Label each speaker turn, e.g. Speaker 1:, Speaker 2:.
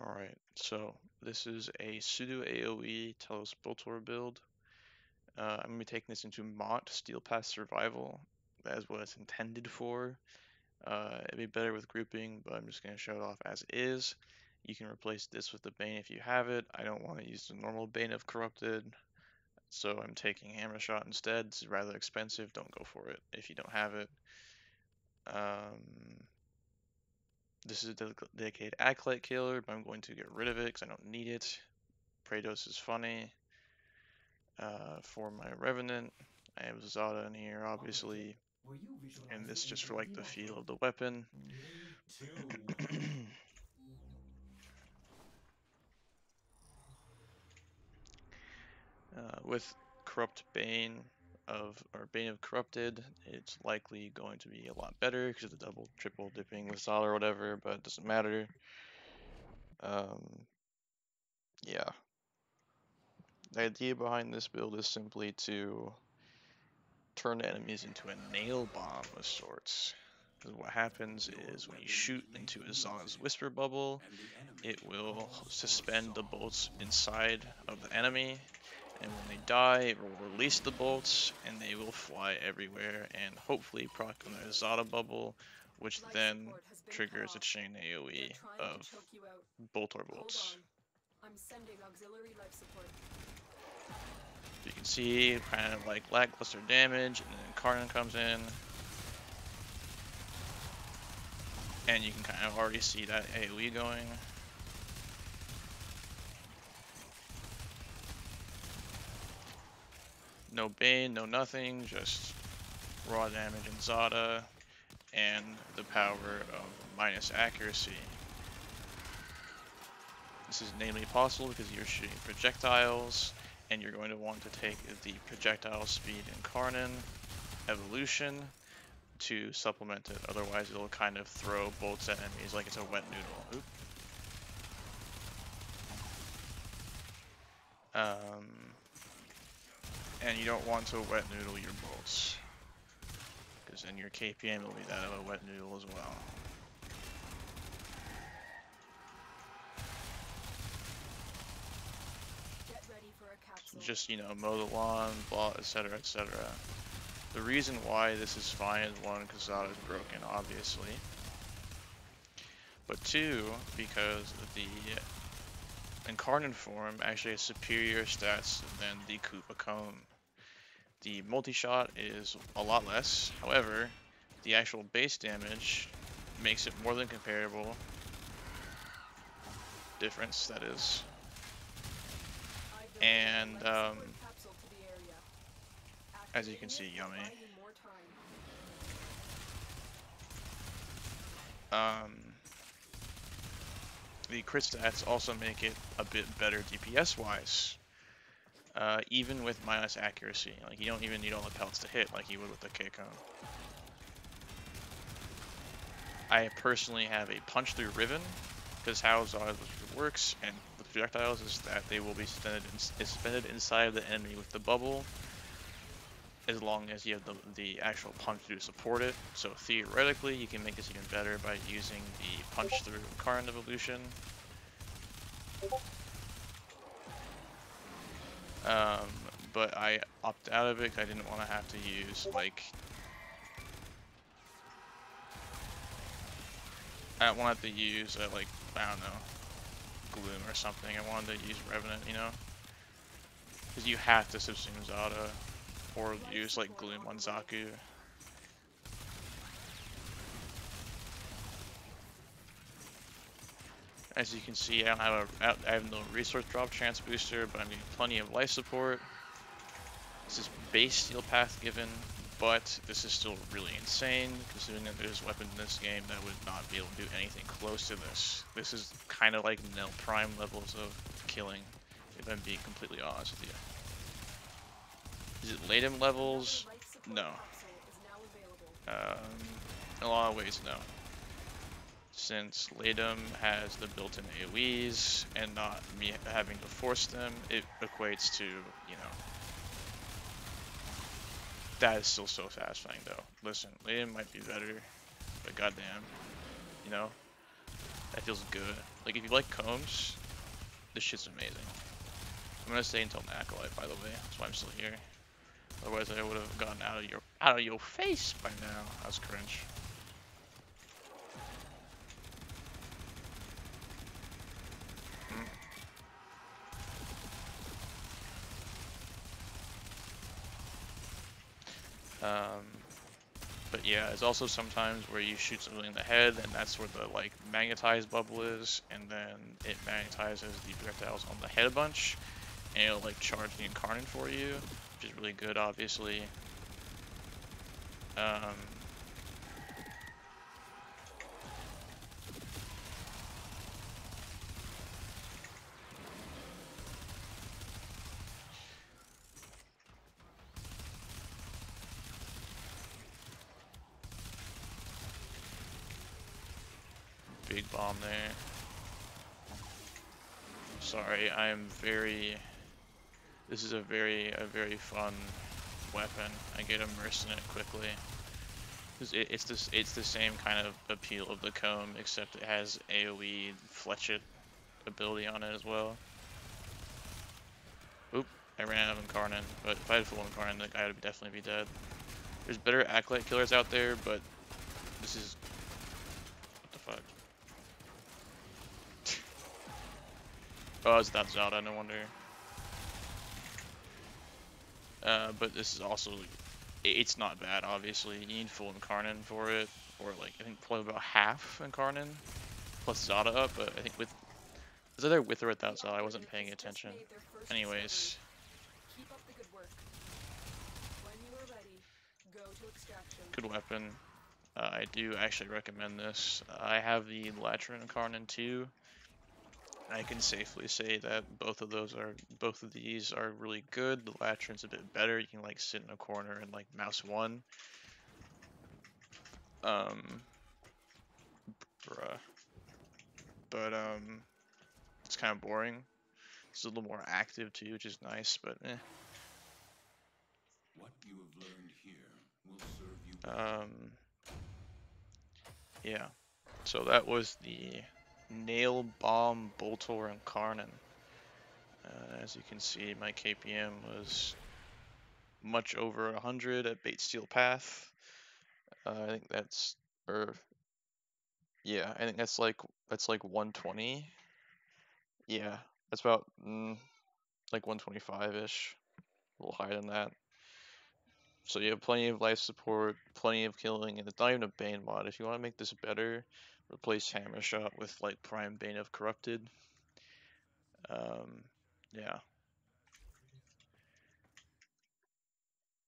Speaker 1: Alright, so this is a pseudo AoE Telos Boltor build. I'm going to be taking this into Mott Steel Path Survival. That is what it's intended for. It'd be better with grouping, but I'm just going to show it off as is. You can replace this with the Bane if you have it. I don't want to use the normal Bane of Corrupted, so I'm taking Hammer Shot instead. This is rather expensive, don't go for it if you don't have it. This is a dedicated Acolyte killer, but I'm going to get rid of it because I don't need it. Praetos is funny. For my Revenant, I have Xata in here, obviously, and this just for like the feel of the weapon. With Corrupt Bane Bane of Corrupted, it's likely going to be a lot better because of the double, triple dipping with Xata or whatever, but it doesn't matter. Yeah. The idea behind this build is simply to turn enemies into a nail bomb of sorts. Because what happens is when you shoot into a Xata's Whisper Bubble, it will suspend the bolts inside of the enemy, and when they die, it will release the bolts, and they will fly everywhere, and hopefully proc on their Xata Bubble, which then triggers a chain AoE of Boltor bolts. I'm sending auxiliary life support. You can see kind of like lackluster damage, and then Incarnon comes in, and you can kind of already see that AoE going. No Bane, no nothing, just raw damage in Xata, and the power of minus accuracy. This is namely possible because you're shooting projectiles, and you're going to want to take the projectile speed Incarnon evolution to supplement it, otherwise it'll kind of throw bolts at enemies like it's a wet noodle. Oop. And you don't want to wet noodle your bolts, because then your KPM will be that of a wet noodle as well. So just, mow the lawn, blah, etc., etc. The reason why this is fine is one, because Xata is broken, obviously. But two, because the Incarnon form actually has superior stats than the Koopa Cone. The multishot is a lot less, however, the actual base damage makes it more than comparable. Difference, that is. And, as you can see, yummy. The crit stats also make it a bit better DPS-wise. Even with minus accuracy. Like, you don't even need all the pellets to hit like you would with the K-Cone. I personally have a punch through Riven, because how Xata works and the projectiles is that they will be suspended inside of the enemy with the bubble, as long as you have the actual punch to support it. So theoretically, you can make this even better by using the punch through Incarnon evolution. But I opted out of it because I didn't want to have to use, like, I don't want to use, like, I don't know, Gloom or something. I wanted to use Revenant, because you have to subsume Xata, or use, like, Gloom on Zaku. As you can see, I have no resource drop chance booster, but I'm getting plenty of life support. This is base Steel Path given, but this is still really insane, considering that there's weapons in this game that would not be able to do anything close to this. This is kind of like Nel Prime levels of killing, if I'm being completely honest with you. Is it Latem levels? No. In a lot of ways, no. Since Latem has the built-in AoEs, and not me having to force them, it equates to, that is still so satisfying, though. Listen, Latem might be better, but goddamn, That feels good. Like, if you like combs, this shit's amazing. I'm gonna stay until an acolyte, by the way. That's why I'm still here. Otherwise, I would have gotten out of your face by now. That's cringe. But yeah, it's also sometimes where you shoot something in the head, and that's where the like magnetized bubble is, and then it magnetizes the projectiles on the head a bunch, and it'll like charge the Incarnon for you, which is really good, obviously. Um, Big bomb there. Sorry, I am very. This is a very fun weapon. I get immersed in it quickly. It's the same kind of appeal of the comb, except it has AoE fletchet ability on it as well. Oop, I ran out of Incarnon, but if I had full Incarnon, the guy would definitely be dead. There's better Acolyte killers out there, but this is... what the fuck? Oh, it's that Xata, no wonder. But this is also... it's not bad, obviously. You need full Incarnon for it, or like, I think probably about half Incarnon, plus Xata up, but I think with... is either with or without Xata, I wasn't paying attention. Anyways... good weapon. I do actually recommend this. I have the Latrin Incarnon too. I can safely say that both of these are really good. The Latrin's a bit better. You can like sit in a corner and like mouse one. Um, bruh. But it's kind of boring. It's a little more active too, which is nice. But eh.
Speaker 2: What you have learned here will serve you.
Speaker 1: Yeah. So that was the Nail Bomb Boltor Incarnon. As you can see, my KPM was much over 100 at Bait Steel Path. I think that's, or yeah, I think that's like 120. Yeah, that's about like 125-ish, a little higher than that. So you have plenty of life support, plenty of killing, and it's not even a Bane mod. If you want to make this better, replace Hammer Shot with like Prime Bane of Corrupted. Um, yeah.